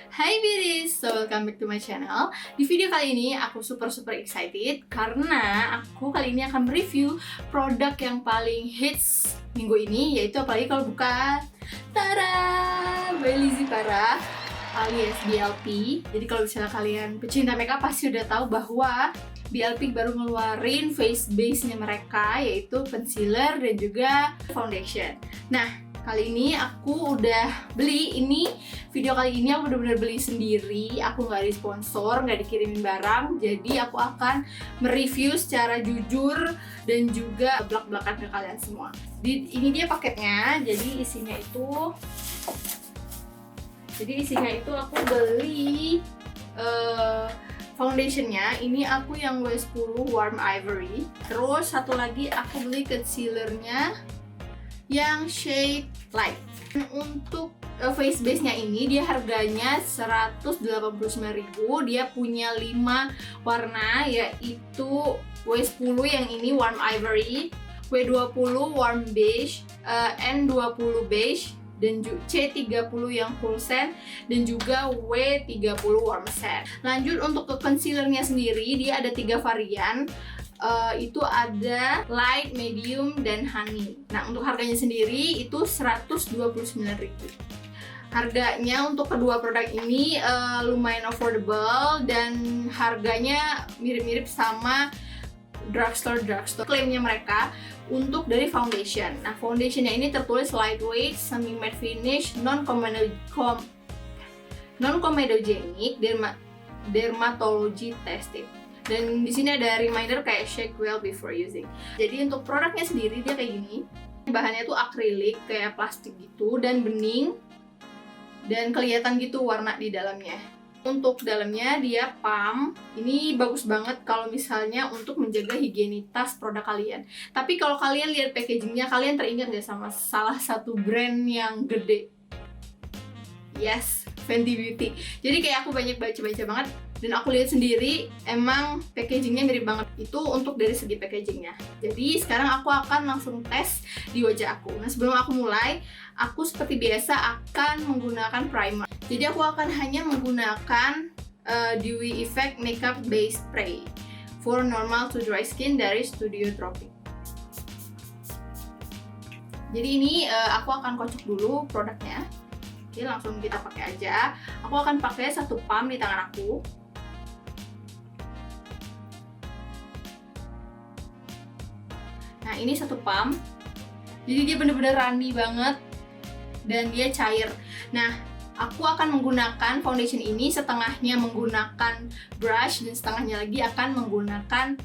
Hai beauties, so welcome back to my channel. Di video kali ini aku super excited karena aku kali ini akan mereview produk yang paling hits minggu ini, yaitu apalagi kalau bukan Tara by Lizzy Farah alias BLP. Jadi kalau misalnya kalian pecinta makeup pasti udah tahu bahwa BLP baru ngeluarin face base-nya mereka, yaitu concealer dan juga foundation. Nah, kali ini aku udah beli ini. Video kali ini aku bener-bener beli sendiri. Aku nggak disponsor, nggak dikirimin barang. Jadi aku akan mereview secara jujur dan juga belak-belakan ke kalian semua. Ini dia paketnya. Jadi isinya itu aku beli foundationnya. Ini aku yang W10 Warm Ivory. Terus satu lagi aku beli concealernya yang shade light. Untuk face base-nya ini dia harganya 189.000. Dia punya 5 warna, yaitu W10 yang ini warm ivory, W20 warm beige, N20 beige, dan C30 yang full sand, dan juga W30 warm sand. Lanjut untuk ke concealernya sendiri, dia ada 3 varian. Itu ada light, medium, dan honey. Nah, untuk harganya sendiri itu 129.000. Harganya untuk kedua produk ini lumayan affordable dan harganya mirip-mirip sama drugstore. Klaimnya mereka untuk dari foundation. Nah, foundationnya ini tertulis lightweight, semi matte finish, non-comedogenic, dermatology tested. Dan di sini ada reminder kayak shake well before using. Jadi untuk produknya sendiri dia kayak gini. Bahannya tuh akrilik kayak plastik gitu dan bening dan kelihatan gitu warna di dalamnya. Untuk dalamnya dia pump. Ini bagus banget kalau misalnya untuk menjaga higienitas produk kalian. Tapi kalau kalian lihat packagingnya, kalian teringat gak sama salah satu brand yang gede? Yes, Fenty Beauty. Jadi kayak aku banyak baca-baca banget dan aku lihat sendiri emang packagingnya mirip banget. Itu untuk dari segi packagingnya. Jadi sekarang aku akan langsung tes di wajah aku. Nah, sebelum aku mulai, aku seperti biasa akan menggunakan primer. Jadi aku akan hanya menggunakan Dewy Effect Makeup Base Spray for normal to dry skin dari Studio Tropic. Jadi ini aku akan kocok dulu produknya. Oke, langsung kita pakai aja. Aku akan pakai satu pump di tangan aku. Nah, ini satu pump. Jadi dia bener-bener runny banget dan dia cair. Nah, aku akan menggunakan foundation ini setengahnya menggunakan brush dan setengahnya lagi akan menggunakan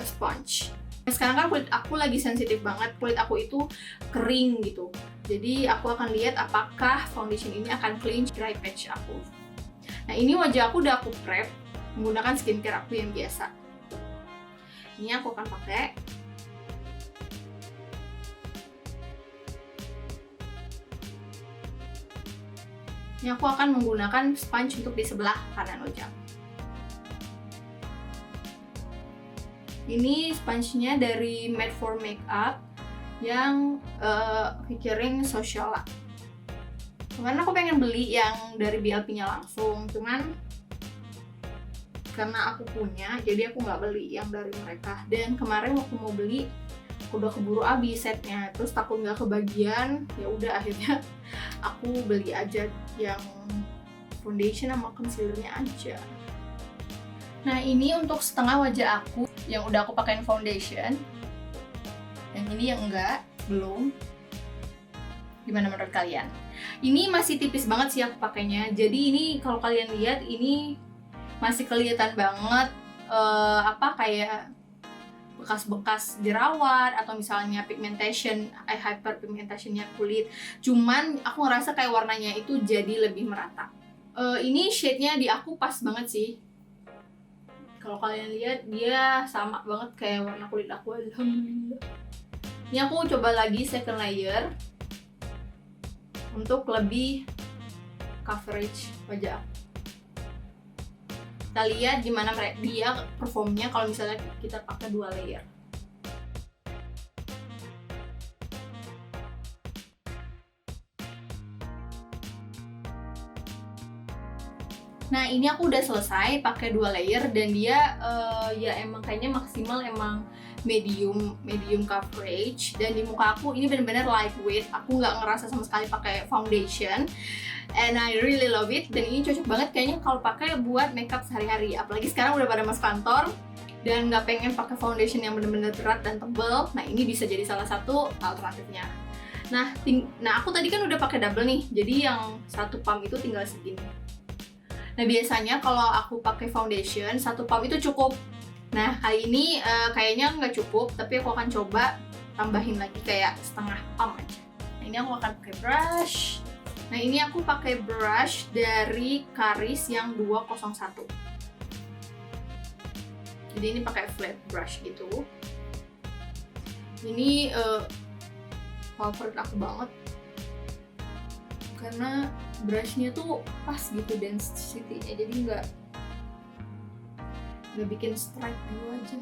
sponge. Sekarang kan kulit aku lagi sensitif banget, kulit aku itu kering gitu. Jadi aku akan lihat apakah foundation ini akan clean dry patch aku. Nah, ini wajah aku udah aku prep menggunakan skincare aku yang biasa. Ini aku akan pakai. Ini aku akan menggunakan sponge untuk di sebelah kanan wajah. Ini sponge-nya dari Made for Makeup yang featuring Sociala. Kemarin aku pengen beli yang dari BLP-nya langsung, cuman karena aku punya, jadi aku nggak beli yang dari mereka. Dan kemarin waktu mau beli, aku udah keburu habis setnya, terus takut nggak kebagian, ya udah akhirnya aku beli aja yang foundation sama concealernya aja. Nah, ini untuk setengah wajah aku yang udah aku pakein foundation. Yang ini yang enggak, belum. Gimana menurut kalian? Ini masih tipis banget sih aku pakainya. Jadi ini kalau kalian lihat ini masih kelihatan banget kayak bekas-bekas jerawat atau misalnya pigmentation, hyperpigmentationnya kulit. Cuman aku ngerasa kayak warnanya itu jadi lebih merata. Ini shade-nya di aku pas banget sih. Kalau kalian lihat dia sama banget kayak warna kulit aku, alhamdulillah. Ini aku coba lagi second layer untuk lebih coverage wajah aku. Kita lihat gimana dia performnya kalau misalnya kita pakai 2 layer. Nah ini aku udah selesai pakai 2 layer dan dia ya emang kayaknya maksimal emang medium coverage, dan di muka aku ini benar-benar lightweight. Aku nggak ngerasa sama sekali pakai foundation, and I really love it. Dan ini cocok banget kayaknya kalau pakai buat makeup sehari-hari, apalagi sekarang udah pada masuk kantor dan nggak pengen pakai foundation yang benar-benar berat dan tebel. Nah ini bisa jadi salah satu alternatifnya. Nah aku tadi kan udah pakai double nih, jadi yang satu pump itu tinggal segini. Nah biasanya kalau aku pakai foundation 1 pump itu cukup. Nah kali ini kayaknya nggak cukup, tapi aku akan coba tambahin lagi kayak setengah pump aja. Nah ini aku akan pakai brush. Nah ini aku pakai brush dari Karis yang 201. Jadi ini pakai flat brush gitu. Ini favorit aku banget karena brushnya tuh pas gitu density-nya, jadi nggak bikin stripe dulu aja.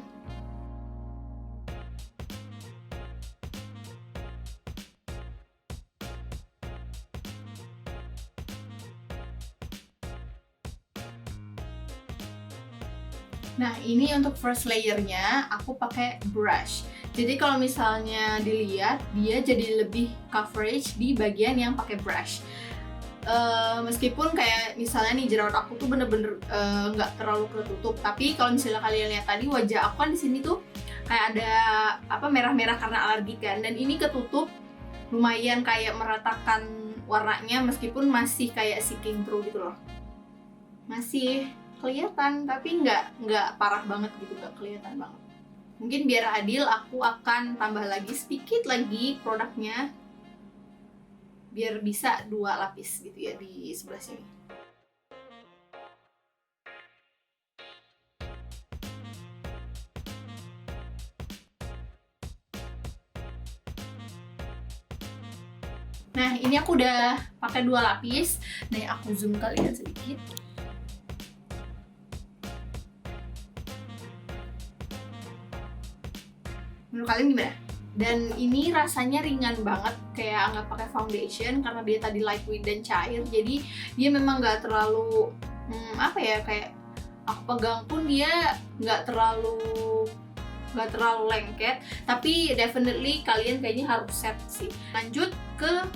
Nah ini untuk first layernya aku pakai brush. Jadi kalau misalnya dilihat dia jadi lebih coverage di bagian yang pakai brush. Meskipun kayak misalnya nih jerawat aku tuh bener-bener nggak terlalu ketutup, tapi kalau misalnya kalian lihat tadi wajah aku kan di sini tuh kayak ada apa merah-merah karena alergi kan, dan ini ketutup lumayan kayak meratakan warnanya meskipun masih kayak seeking through gitu loh. Masih kelihatan tapi nggak parah banget gitu, nggak kelihatan banget. Mungkin biar adil aku akan tambah lagi sedikit lagi produknya biar bisa 2 lapis gitu ya di sebelah sini. Nah ini aku udah pakai 2 lapis. Nah aku zoom kalian sedikit. Menurut kalian gimana? Dan ini rasanya ringan banget, kayak nggak pakai foundation karena dia tadi lightweight dan cair. Jadi dia memang nggak terlalu apa ya, kayak aku pegang pun dia nggak terlalu lengket. Tapi definitely kalian kayaknya harus set sih. Lanjut ke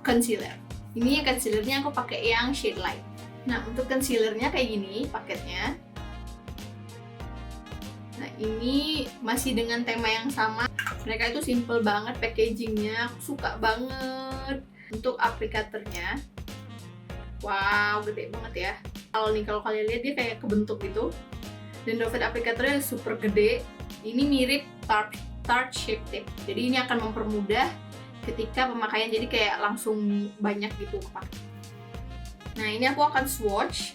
concealer. Ini concealernya aku pakai yang shade light. Nah untuk concealernya kayak gini paketnya. Nah ini masih dengan tema yang sama. Mereka itu simple banget packagingnya, aku suka banget. Untuk aplikatornya, wow gede banget ya. Kalau kalian lihat dia kayak kebentuk gitu. Dan dovet aplikatornya super gede. Ini mirip Tarte Shape Tape. Jadi ini akan mempermudah ketika pemakaian, jadi kayak langsung banyak gitu kepake. Nah ini aku akan swatch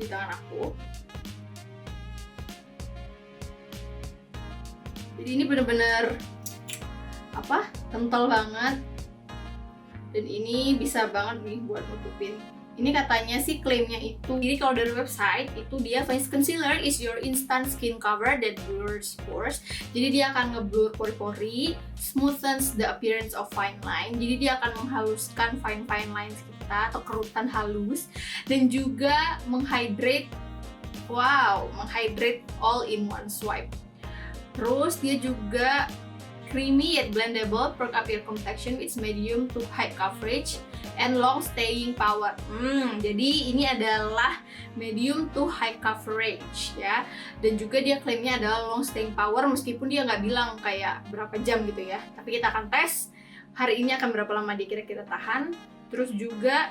di tangan aku. Jadi ini bener-bener apa, kental banget, dan ini bisa banget nih buat nutupin. Ini katanya sih klaimnya itu, jadi kalau dari website itu dia face concealer is your instant skin cover that blurs pores. Jadi dia akan ngeblur pori-pori, smoothens the appearance of fine line. Jadi dia akan menghaluskan fine lines kita atau kerutan halus, dan juga menghydrate all in one swipe. Terus dia juga creamy yet blendable, perk up your complexion with medium to high coverage and long staying power. Jadi ini adalah medium to high coverage ya. Dan juga dia klaimnya adalah long staying power, meskipun dia nggak bilang kayak berapa jam gitu ya. Tapi kita akan tes hari ini akan berapa lama dia kira-kira tahan. Terus juga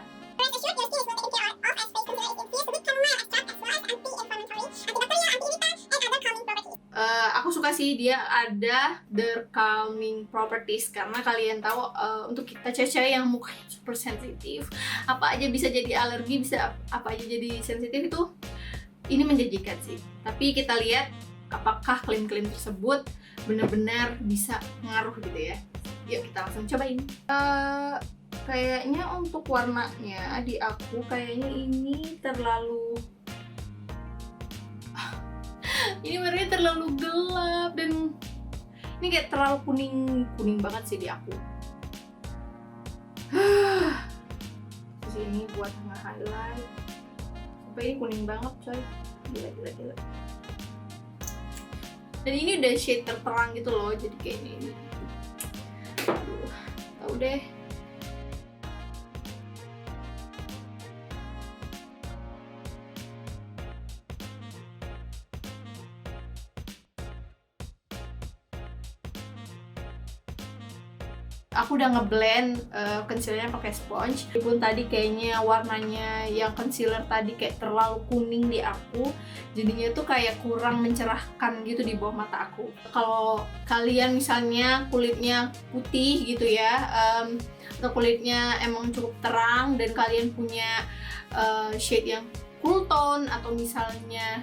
aku suka sih dia ada the calming properties, karena kalian tahu untuk kita cewek yang mukanya super sensitif, apa aja bisa jadi alergi, bisa apa aja jadi sensitif, itu ini menjanjikan sih. Tapi kita lihat apakah klaim-klaim tersebut benar-benar bisa ngaruh gitu ya. Yuk kita langsung cobain. Kayaknya untuk warnanya di aku kayaknya ini terlalu ini warnanya terlalu gelap, dan ini kayak terlalu kuning banget sih di aku. Terus ini buat tengah highlight sampai ini kuning banget coy, gila. Dan ini udah shade terterang gitu loh, jadi kayak ini. Aduh, tau deh. Aku udah ngeblend concealernya pakai sponge. Meskipun tadi kayaknya warnanya yang concealer tadi kayak terlalu kuning di aku, jadinya tuh kayak kurang mencerahkan gitu di bawah mata aku. Kalau kalian misalnya kulitnya putih gitu ya, atau kulitnya emang cukup terang dan kalian punya shade yang cool tone atau misalnya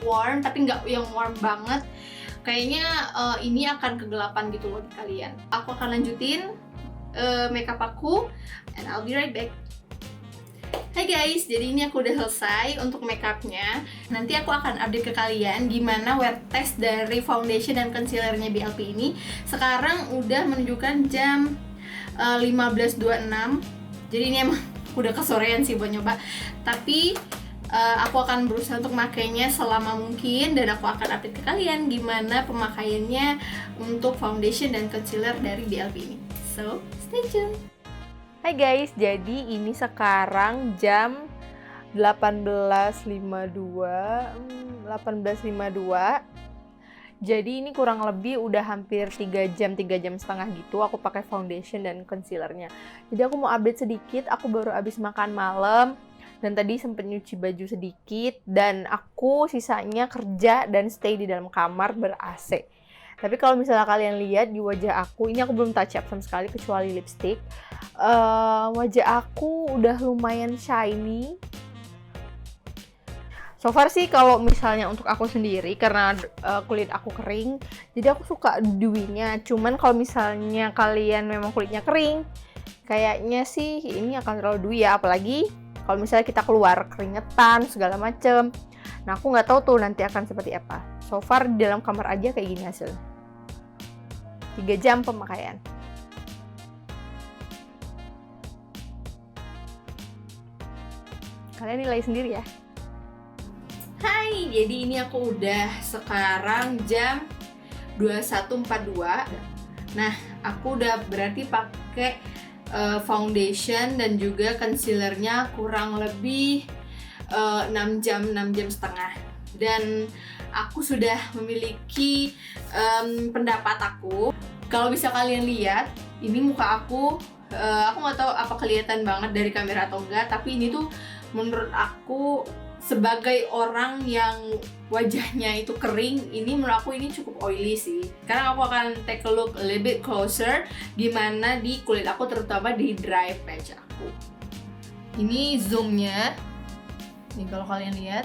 warm tapi nggak yang warm banget, kayaknya ini akan kegelapan gitu loh di kalian. Aku akan lanjutin makeup aku and I'll be right back. Hai guys, jadi ini aku udah selesai untuk makeupnya. Nanti aku akan update ke kalian gimana wear test dari foundation dan concealernya BLP ini. Sekarang udah menunjukkan jam 15.26. Jadi ini emang udah kesorean sih buat nyoba. Tapi aku akan berusaha untuk makainya selama mungkin dan aku akan update ke kalian gimana pemakaiannya untuk foundation dan concealer dari BLP ini. So, stay tune. Hai guys, jadi ini sekarang jam 18.52. Jadi ini kurang lebih udah hampir 3 jam setengah gitu aku pakai foundation dan concealernya. Jadi aku mau update sedikit, aku baru habis makan malam. Dan tadi sempet nyuci baju sedikit dan aku sisanya kerja dan stay di dalam kamar ber-AC. Tapi kalau misalnya kalian lihat di wajah aku, ini aku belum touch up sama sekali kecuali lipstick. Wajah aku udah lumayan shiny. So far sih kalau misalnya untuk aku sendiri karena kulit aku kering, jadi aku suka dewy-nya. Cuman kalau misalnya kalian memang kulitnya kering, kayaknya sih ini akan terlalu dewy ya, apalagi kalau misalnya kita keluar keringetan segala macem. Nah aku nggak tahu tuh nanti akan seperti apa. So far di dalam kamar aja kayak gini hasilnya. 3 jam pemakaian. Kalian nilai sendiri ya. Hai, jadi ini aku udah sekarang jam 21.42. Nah, aku udah berarti pakai foundation dan juga concealernya kurang lebih 6 jam setengah. Dan aku sudah memiliki pendapat aku. Kalau bisa kalian lihat, ini muka aku nggak tahu apa kelihatan banget dari kamera atau enggak, tapi ini tuh menurut aku sebagai orang yang wajahnya itu kering, ini menurut aku ini cukup oily sih. Sekarang aku akan take a look a little bit closer gimana di kulit aku, terutama di dry patch aku. Ini zoomnya, nih kalau kalian lihat,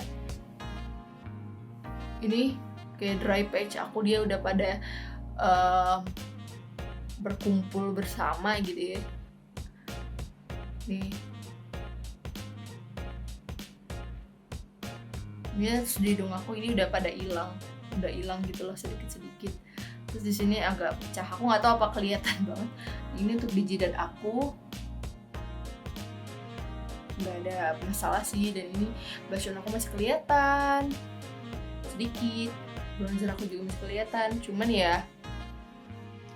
ini kayak dry patch aku dia udah pada berkumpul bersama gitu ya. Nih. Ini di hidung aku ini udah pada hilang gitu loh sedikit. Terus di sini agak pecah. Aku nggak tahu apa kelihatan banget. Ini untuk di jidat aku nggak ada masalah sih, dan ini blush on aku masih kelihatan sedikit, bronzer aku juga masih kelihatan. Cuman ya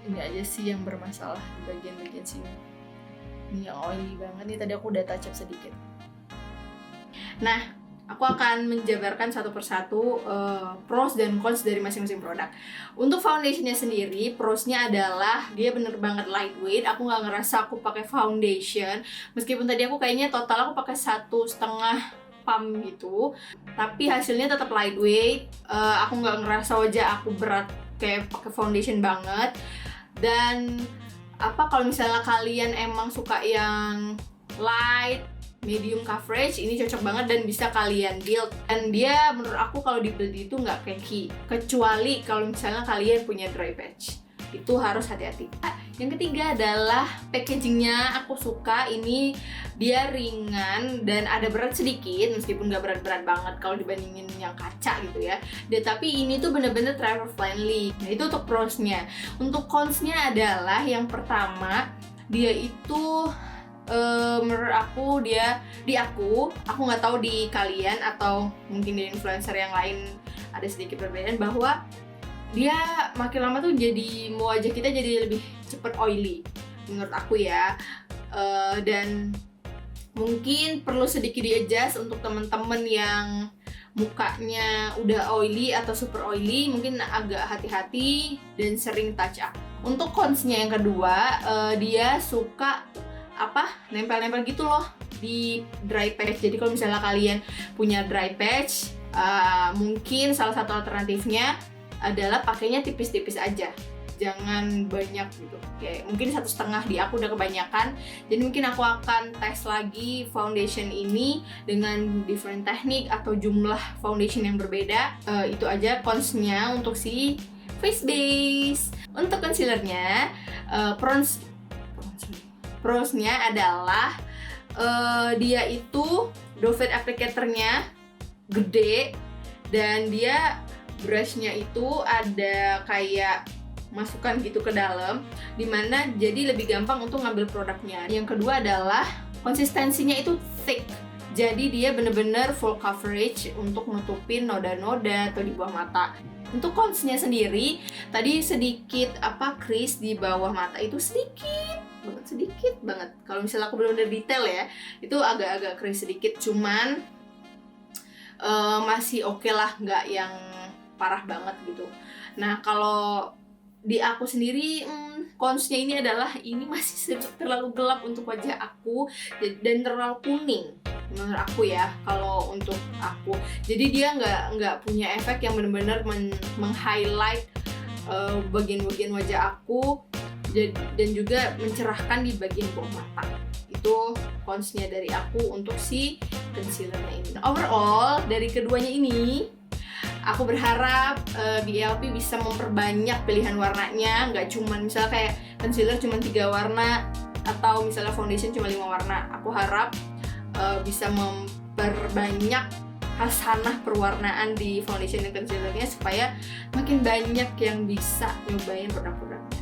ini aja sih yang bermasalah di bagian-bagian sini. Ini yang oily banget nih. Tadi aku udah touch up sedikit. Nah, aku akan menjabarkan satu persatu pros dan cons dari masing-masing produk. Untuk foundationnya sendiri, prosnya adalah dia bener banget lightweight. Aku nggak ngerasa aku pakai foundation, meskipun tadi aku kayaknya total aku pakai 1,5 pump gitu, tapi hasilnya tetap lightweight. Aku nggak ngerasa wajah aku berat kayak pakai foundation banget. Dan kalau misalnya kalian emang suka yang light medium coverage, ini cocok banget dan bisa kalian build. Dan dia menurut aku kalau di build itu nggak cakey, kecuali kalau misalnya kalian punya dry patch, itu harus hati-hati. Yang ketiga adalah packagingnya. Aku suka ini, dia ringan dan ada berat sedikit, meskipun nggak berat-berat banget kalau dibandingin yang kaca gitu ya. Tapi ini tuh bener-bener travel friendly. Nah itu untuk prosnya. Untuk consnya adalah yang pertama, dia itu menurut aku dia di aku nggak tahu di kalian atau mungkin di influencer yang lain ada sedikit perbedaan, bahwa dia makin lama tuh jadi wajah kita jadi lebih cepet oily menurut aku ya. Dan mungkin perlu sedikit di-adjust untuk temen-temen yang mukanya udah oily atau super oily, mungkin agak hati-hati dan sering touch up. Untuk cons-nya yang kedua, dia suka nempel-nempel gitu loh di dry patch. Jadi kalau misalnya kalian punya dry patch, mungkin salah satu alternatifnya adalah pakainya tipis-tipis aja, jangan banyak gitu. Kayak mungkin 1,5 di aku udah kebanyakan. Jadi mungkin aku akan tes lagi foundation ini dengan different teknik atau jumlah foundation yang berbeda. Itu aja cons-nya untuk si face base. Untuk concealernya, pros-nya adalah dia itu doe foot applicator-nya gede, dan dia brush-nya itu ada kayak masukan gitu ke dalam, dimana jadi lebih gampang untuk ngambil produknya. Yang kedua adalah konsistensinya itu thick, jadi dia bener-bener full coverage untuk nutupin noda-noda atau di bawah mata. Untuk cons-nya sendiri, tadi sedikit crease di bawah mata itu sedikit banget. Kalau misalnya aku bener-bener detail ya, itu agak-agak crease sedikit, cuman masih oke lah, nggak yang parah banget gitu. Nah, kalau di aku sendiri, cons-nya ini adalah ini masih terlalu gelap untuk wajah aku dan terlalu kuning menurut aku ya. Kalau untuk aku, jadi dia nggak punya efek yang benar-benar meng-highlight bagian-bagian wajah aku dan juga mencerahkan di bagian bawah mata. Itu cons-nya dari aku untuk si concealernya ini. Overall dari keduanya ini, aku berharap BLP bisa memperbanyak pilihan warnanya, nggak cuma misalnya kayak concealer cuma 3 warna atau misalnya foundation cuma 5 warna. Aku harap bisa memperbanyak khasanah perwarnaan di foundation dan concealernya supaya makin banyak yang bisa nyobain produk-produknya.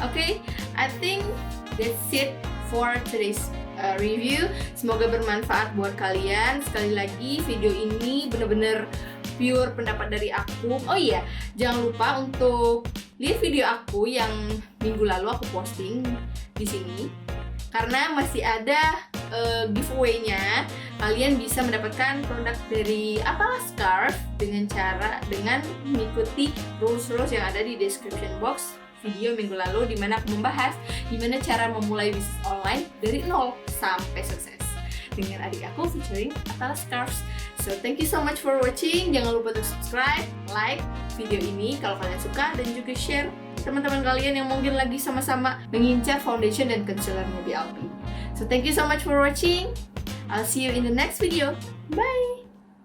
Okay, I think that's it for today's review. Semoga bermanfaat buat kalian. Sekali lagi, video ini bener-bener pure pendapat dari aku. Oh iya, jangan lupa untuk lihat video aku yang minggu lalu aku posting di sini, karena masih ada giveaway-nya. Kalian bisa mendapatkan produk dari Scarf dengan mengikuti rules-rules yang ada di description box video minggu lalu, dimana aku membahas gimana cara memulai bisnis online dari 0 sampai sukses dengan adik aku featuring Atlas Scarves. So thank you so much for watching. Jangan lupa untuk subscribe, like video ini kalau kalian suka, dan juga share teman-teman kalian yang mungkin lagi sama-sama mengincar foundation dan concealernya BLP. So thank you so much for watching. I'll see you in the next video. Bye.